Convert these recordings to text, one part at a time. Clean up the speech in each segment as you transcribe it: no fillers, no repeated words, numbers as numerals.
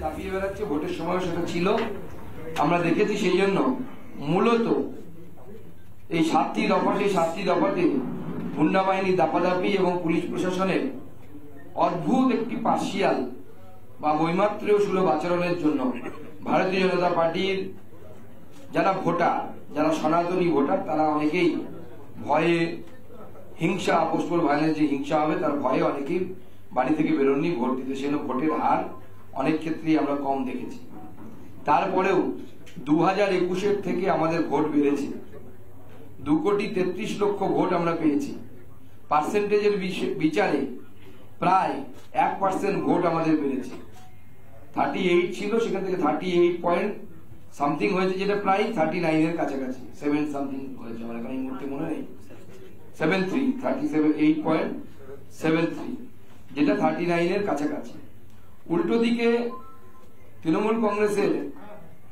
দাপিয়ে বেড়াচ্ছে, ভোটের সময় সেটা ছিল, আমরা দেখেছি। সেই জন্য মূলত এই 7টি দফা, সেই 7টি দফাতে গুন্ডা বাহিনী দাপাদাপি এবং পুলিশ প্রশাসনের অদ্ভুত একটি পার্সিয়াল বা বৈমাত্র্য সুলভ আচরণের জন্য ভারতীয় জনতা পার্টির যারা ভোটার, যারা সনাতনী ভোটার, তারা অনেকেই ভয়ে, হিংসা, পোস্টপোল ভাইলেন্স যে হিংসা হবে তার ভয়ে অনেকেই বাড়ি থেকে বেরোননি ভোট দিতে। সেজন্য ভোটের হার অনেক ক্ষেত্রেই আমরা কম দেখেছি। তারপরেও 2021-এর থেকে আমাদের ভোট বেড়েছে, 2,33,00,000 ভোট আমরা পেয়েছি। পার্সেন্টেজের বিচারে প্রায় 1% ভোট আমাদের বেড়েছে। 38 ছিল, সেখান থেকে 38 পয়েন্ট সামথিং হয়েছে, যেটা প্রায় 39-এর কাছাকাছি, 7 সামথিং হয়েছে, আমার এখন এই মুহূর্তে মনে নেই, 38.73, যেটা 39-এর কাছাকাছি। উল্টো দিকে তৃণমূল কংগ্রেসের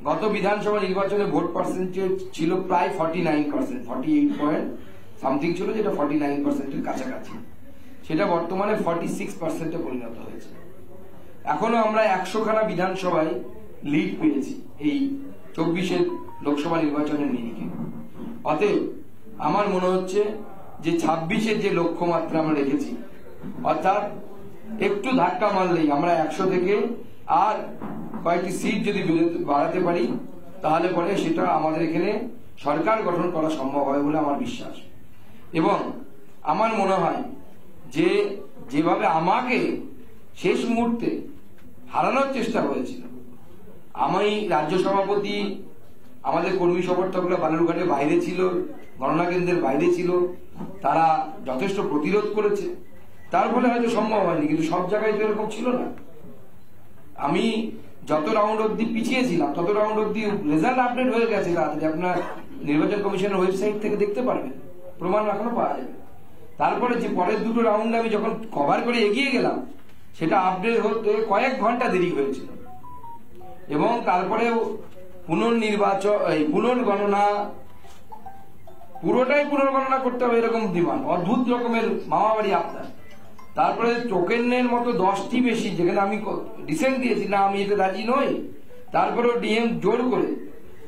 গত বিধানসভা নির্বাচনে ভোট পার্সেন্টেজ ছিল প্রায় 49%, 48 পয়েন্ট সামথিং ছিল, যেটা 49%-এর কাছাকাছি। সেটা বর্তমানে 46%-এ পরিণত হয়েছে। এখনো আমরা 100খানা বিধানসভায় লিড পেয়েছি এই 24-এর লোকসভা নির্বাচনের নিরিখে। অতএব আমার মনে হচ্ছে যে 26-এর যে লক্ষ্যমাত্রা আমরা রেখেছি, অর্থাৎ একটু ধাক্কা মারলেই আমরা 100 থেকে আর কয়েকটি সিট যদি বাড়াতে পারি, তাহলে পরে সেটা আমাদের এখানে সরকার গঠন করা সম্ভব হয় বলে আমার বিশ্বাস। এবং আমার মনে হয় যে যেভাবে আমাকে শেষ মুহূর্তে হারানোর চেষ্টা হয়েছিল, আমি রাজ্য সভাপতি, আমাদের কর্মী সমর্থকরা বালুরঘাটের বাইরে ছিল, গণনা কেন্দ্রের বাইরে ছিল, তারা যথেষ্ট প্রতিরোধ করেছে, তার ফলে হয়তো সম্ভব হয়নি। কিন্তু সব জায়গায় তো এরকম ছিল না। আমি যত রাউন্ড অব্দি পিছিয়েছিলাম, তত রাউন্ড অব্দি রেজাল্ট আপডেট হয়ে গেছে তাড়াতাড়ি, আপনার নির্বাচন কমিশনের ওয়েবসাইট থেকে দেখতে পারবেন, প্রমাণ এখনো পাওয়া যাবে। তারপরে যে পরের দুটো রাউন্ড আমি যখন কভার করে এগিয়ে গেলাম, সেটা আপডেট হতে কয়েক ঘন্টা দেরি হয়েছিল। এবং তারপরে পুনর্নির্বাচন, পুনর্গণনা, পুরোটাই পুনর্গণনা করতে হবে এরকম ডিমান্ড, অদ্ভুত রকমের মামাবাড়ি আপনার। তারপরে টোকেনের মতো 10টি মেশিন, যেখানে আমি ডিসেন্ট দিয়েছি না, আমি এতে রাজি নই, তারপরেও ডিএম জোর করে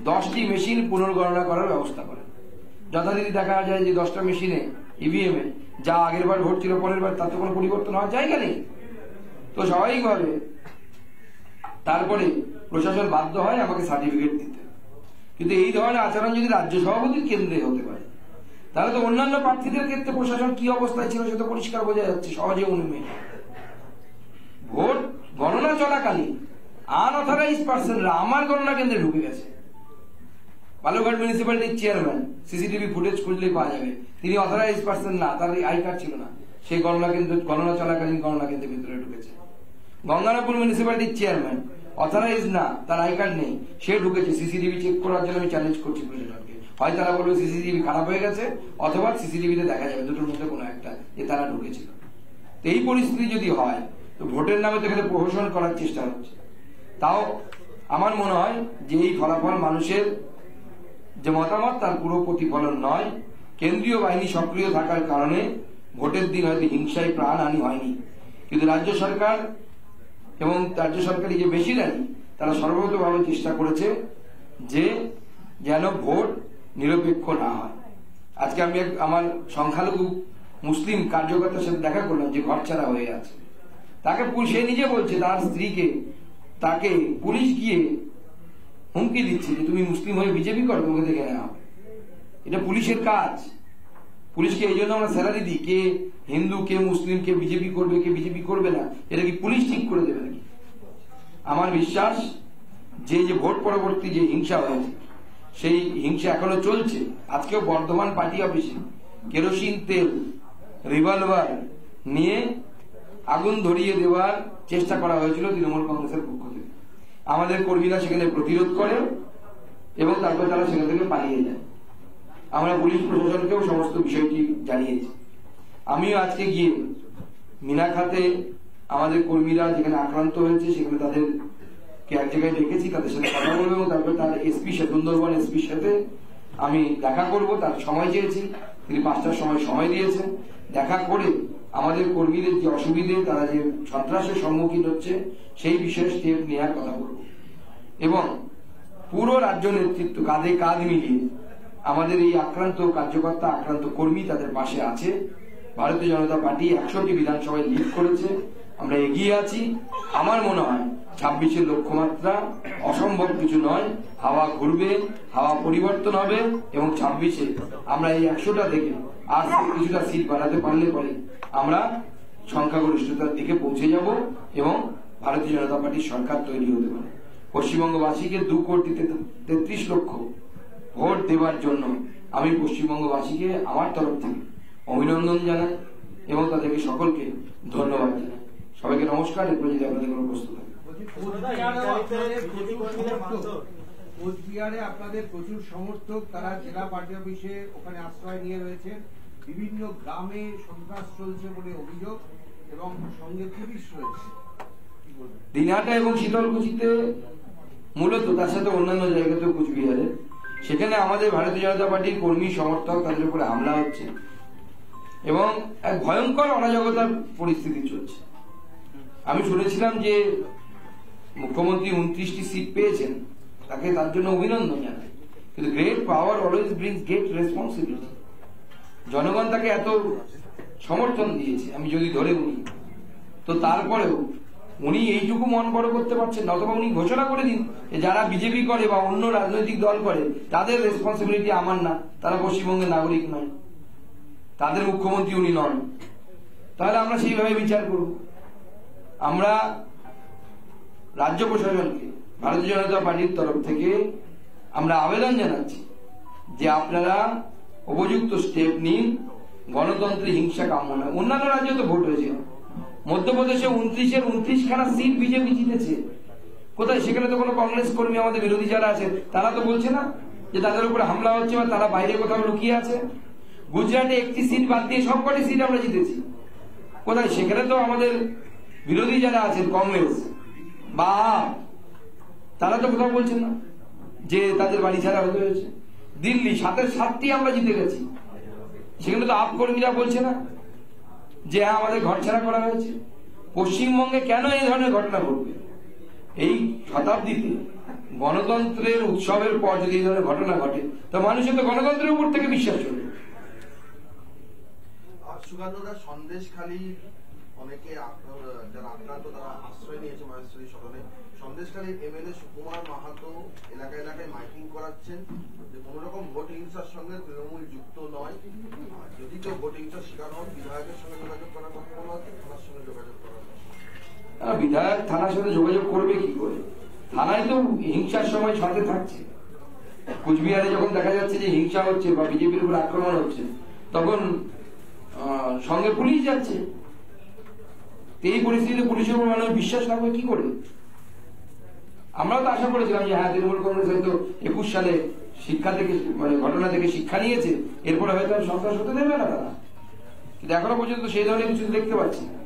10টি মেশিন পুনর্গণনা করার ব্যবস্থা করে। যথারীতি দেখা যায় যে 10টা মেশিনে ইভিএম এ যা আগের বার ভোট ছিল পরের বার, তাতে কোনো পরিবর্তন হওয়ার জায়গা নেই। তো স্বাভাবিকভাবে তারপরে প্রশাসন বাধ্য হয় আমাকে সার্টিফিকেট দিতে। কিন্তু এই ধরনের আচরণ যদি রাজ্য সভাপতির কেন্দ্রে হতে পারে, তাহলে তো অন্যান্য প্রার্থীদের ক্ষেত্রে প্রশাসন কি অবস্থায় ছিল সেটা পরিষ্কার বোঝা যাচ্ছে, সহজে অনুমেয়। ভোট গণনা চলাকালীন আনঅথরাইজড পার্সনরা আমার গণনা কেন্দ্রে ঢুকে গেছে। বালুরঘাট মিউনিসিপ্যালিটির চেয়ারম্যান, সিসিটিভি ফুটেজ খুঁজলেই পাওয়া যাবে, তিনি অথরাইজড পার্সন না, তার আই কার্ড ছিল না, সেই গণনা চলাকালীন গণনা কেন্দ্রের ভিতরে ঢুকেছে। গঙ্গারামপুর মিউনিসিপ্যালিটির চেয়ারম্যান, অথরাইজ না, তার আই কার্ড নেই, সে ঢুকেছে। সিসিটিভি চেক করার জন্য আমি চ্যালেঞ্জ করছি প্রশাসনকে, হয় তারা বলবে সিসিটিভি খারাপ হয়ে গেছে, অথবা সিসিটিভিতে দেখা যাবে, দুটোর মধ্যে কোনো একটা, যে তারা ঢুকেছিল। তো এই পরিস্থিতি যদি হয়, তো ভোটের নামে তো এখানে প্রহসন করার চেষ্টা হচ্ছে। তাও আমার মনে হয় যে এই ফলাফল মানুষের যে মতামত, তার পুরো প্রতিফলন নয়। কেন্দ্রীয় বাহিনী সক্রিয় থাকার কারণে ভোটের দিন হয়তো হিংসায় প্রাণহানি হয়নি, কিন্তু রাজ্য সরকার এবং রাজ্য সরকারি যে বেশিরানি, তারা সর্বতভাবে চেষ্টা করেছে যে যেন ভোট নিরপেক্ষ না হয়। আজকে আমি আমার সংখ্যালঘু মুসলিম কার্যকর্তার সাথে দেখা করলাম, যে ঘরছাড়া হয়ে আছে, তাকে সে নিজে বলছে তার স্ত্রীকে, তাকে পুলিশ গিয়ে হুমকি দিচ্ছে যে তুমি মুসলিম হয়ে বিজেপি করো, তোমাকে দেখে নেওয়া হবে। এটা পুলিশের কাজ। পুলিশকে এই জন্য আমরা স্যালারি দিই, কে হিন্দু, কে মুসলিম, কে বিজেপি করবে, কে বিজেপি করবে না, এটা কি পুলিশ ঠিক করে দেবে নাকি? আমার বিশ্বাস যে ভোট পরবর্তী যে হিংসা হয়েছে, সেই হিংসা এখনো চলছে। আজকেও বর্ধমান পার্টি অফিসে কেরোসিন তেল, রিভলভার নিয়ে আগুন ধরিয়ে দেওয়ার চেষ্টা করা হয়েছিল তৃণমূল কংগ্রেসের পক্ষ থেকে। আমাদের কর্মীরা সেখানে প্রতিরোধ করে এবং তারপর তারা সেখান থেকে পালিয়ে যায়। আমরা পুলিশ প্রশাসনকেও সমস্ত বিষয়টি জানিয়েছি। আমিও আজকে গিয়ে মিনাখাতে আমাদের কর্মীরা যেখানে আক্রান্ত হয়েছে, সেখানে তাদেরকে এক জায়গায় ডেকেছি, তাদের সাথে কথা বলবো এবং তারপরে তার এসপি, সুন্দরবন এসপির সাথে আমি দেখা করব। তার সময় চেয়েছি, তিনি 5টার সময় দিয়েছেন। দেখা করে আমাদের কর্মীদের যে অসুবিধে, তারা যে সন্ত্রাসের সম্মুখীন হচ্ছে সেই বিষয়ে স্টেপ নেওয়ার কথা বলব। এবং পুরো রাজ্য নেতৃত্ব কাঁধে কাঁধ মিলিয়ে আমাদের এই আক্রান্ত কার্যকর্তা, আক্রান্ত কর্মী তাদের পাশে আছে। ভারতীয় জনতা পার্টি 100টি বিধানসভায় লিড করেছে, আমরা এগিয়ে আছি। আমার মনে হয় 26-এর লক্ষ্যমাত্রা অসম্ভব কিছু নয়। হাওয়া ঘুরবে, হাওয়া পরিবর্তন হবে এবং 26-এ আমরা এই 100টা থেকে আর কিছুটা সিট বাড়াতে পারলে পরে আমরা সংখ্যাগরিষ্ঠতার দিকে পৌঁছে যাব এবং ভারতীয় জনতা পার্টির সরকার তৈরি হতে পারে। পশ্চিমবঙ্গবাসীকে 2,33 লক্ষ ভোট দেওয়ার জন্য আমি পশ্চিমবঙ্গবাসীকে আমার তরফ থেকে অভিনন্দন জানাই এবং তাদেরকে সকলকে ধন্যবাদ জানাই। সবাইকে নমস্কার। এরপরে যদি আপনাদের কোনো প্রশ্ন থাকে। কোচবিহারে আপনাদের প্রচুর সমর্থক, তারা জেলা পার্টি অফিসে ওখানে আশ্রয় নিয়ে রয়েছে। বিভিন্ন গ্রামে সন্ত্রাস চলছে বলে অভিযোগ এবং সঙ্গে পুলিশ রয়েছে। দিনহাটা এবং শীতলকুচিতে মূলত, তার সাথে অন্যান্য জায়গাতেও কোচবিহারে, সেখানে আমাদের ভারতীয় জনতা পার্টির কর্মী সমর্থক তাদের উপরে হামলা হচ্ছে এবং এক ভয়ঙ্কর অরাজকতার পরিস্থিতি চলছে। আমি শুনেছিলাম যে মুখ্যমন্ত্রী 29টি সিট পেয়েছেন, তাকে তার জন্য অভিনন্দন জানাই, কিন্তু great power always brings great responsibility. জনগণ তাকে এত সমর্থন দিয়েছে, আমি যদি ধরে উনি, তো তারপরেও উনি এইটুকু মন বড় করতে পারছেন না। অথবা উনি ঘোষণা করে দিন যে যারা বিজেপি করে বা অন্য রাজনৈতিক দল করে তাদের রেসপন্সিবিলিটি আমার না, তারা পশ্চিমবঙ্গের নাগরিক নয়, তাদের মুখ্যমন্ত্রী উনি নন। তাহলে আমরা সেইভাবে বিচার করব। আমরা রাজ্য প্রশাসনকে ভারতীয় জনতা পার্টির তরফ থেকে আমরা আবেদন জানাচ্ছি যে আপনারা উপযুক্ত স্টেপ নিন। গণতন্ত্রে হিংসা কাম্য নয়। অন্যান্য রাজ্যে তো ভোট হয়েছে, মধ্যপ্রদেশে 29-এর 29খানা সিট বিজেপি জিতেছে। কোথায়? সেখানে তো কোনো কংগ্রেস কর্মী, আমাদের বিরোধী যারা আছে তারা তো বলছে না যে তাদের উপরে হামলা হচ্ছে বা তারা বাইরে কোথাও লুকিয়ে আছে। গুজরাটে 1টি সিট বাদ দিয়ে সবকটি সিট আমরা জিতেছি। কোথায়? সেখানে তো আমাদের বিরোধী যারা আছেন কংগ্রেস বা তারা তো কোথাও বলছেন না যে তাদের বাড়ি ছাড়া হতে হয়েছে। দিল্লি 7-এর 7টি আমরা জিতে গেছি, সেখানে তো আপ কর্মীরা বলছে না যে আমাদের ঘর ছাড়া করা হয়েছে। পশ্চিমবঙ্গে কেন এই ধরনের ঘটনা ঘটবে? এই শতাব্দীতে গণতন্ত্রের উৎসবের পর যদি এই ধরনের ঘটনা ঘটে, তো মানুষের তো গণতন্ত্রের উপর থেকে বিশ্বাস চলবে। সুকান্তদা, সন্দেশখালী অনেকে যারা আক্রান্ত তারা আশ্রয় নিয়েছে মহেশ্বরী সদনে। সন্দেশখালীর এমএলএ সুকুমার মাহাতো এলাকায় এলাকায় মাইকিং করাচ্ছেন যে কোন রকম ভোট হিংসার সঙ্গে তৃণমূল যুক্ত নয়। যদি কেউ ভোট হিংসার শিকার হন, বিধায়কের সঙ্গে যোগাযোগ করার কথা বলা হচ্ছে, থানার সঙ্গে যোগাযোগ করার কথা। বিধায়ক থানার সাথে যোগাযোগ করবে কি করে? থানায় তো হিংসার সময় সাথে থাকছে। কুচবিহারে যখন দেখা যাচ্ছে যে হিংসা হচ্ছে বা বিজেপির উপর আক্রমণ হচ্ছে, তখন সঙ্গে পুলিশ যাচ্ছে। এই পরিস্থিতিতে পুলিশের উপর মানুষ বিশ্বাস রাখবে কি করে? আমরাও তো আশা করেছিলাম যে হ্যাঁ, তৃণমূল কংগ্রেস হয়তো 21 সালে শিক্ষা থেকে, মানে ঘটনা থেকে শিক্ষা নিয়েছে, এরপরে হয়তো সন্ত্রাস হতে দেবে না তারা, কিন্তু এখনো পর্যন্ত সেই ধরনের কিছু দেখতে পাচ্ছি না।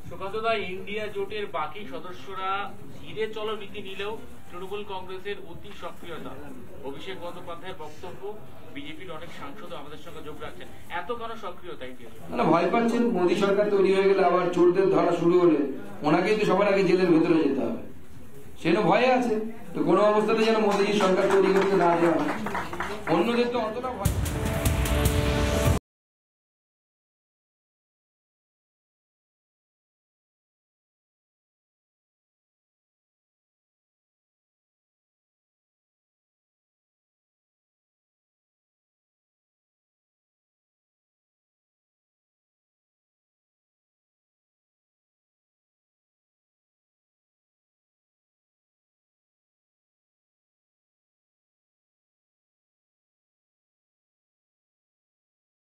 সুকান্তদা, ইন্ডিয়া জোটের বাকি সদস্যরা ধীরে চলো নীতি নিলেও তৃণমূল কংগ্রেসের অতি সক্রিয়তা। অভিষেক বন্দ্যোপাধ্যায়ের বক্তব্য, বিজেপির অনেক সাংসদ আমাদের সঙ্গে যোগ রাখছেন, এত কেন সক্রিয়তা ইন্ডিয়া? মানে ভয় পাচ্ছেন মোদী সরকার তৈরি হয়ে গেলে আবার চোরদের ধরা শুরু হলে ওনাকেই তো সবার আগে জেলের ভেতরে যেতে হবে, সেজন্য ভয়ে আছে। তো কোনো অবস্থাতে যেন মোদীজি সরকার তৈরি করতে না দেওয়া, অন্যদের তো অতটা ভয়।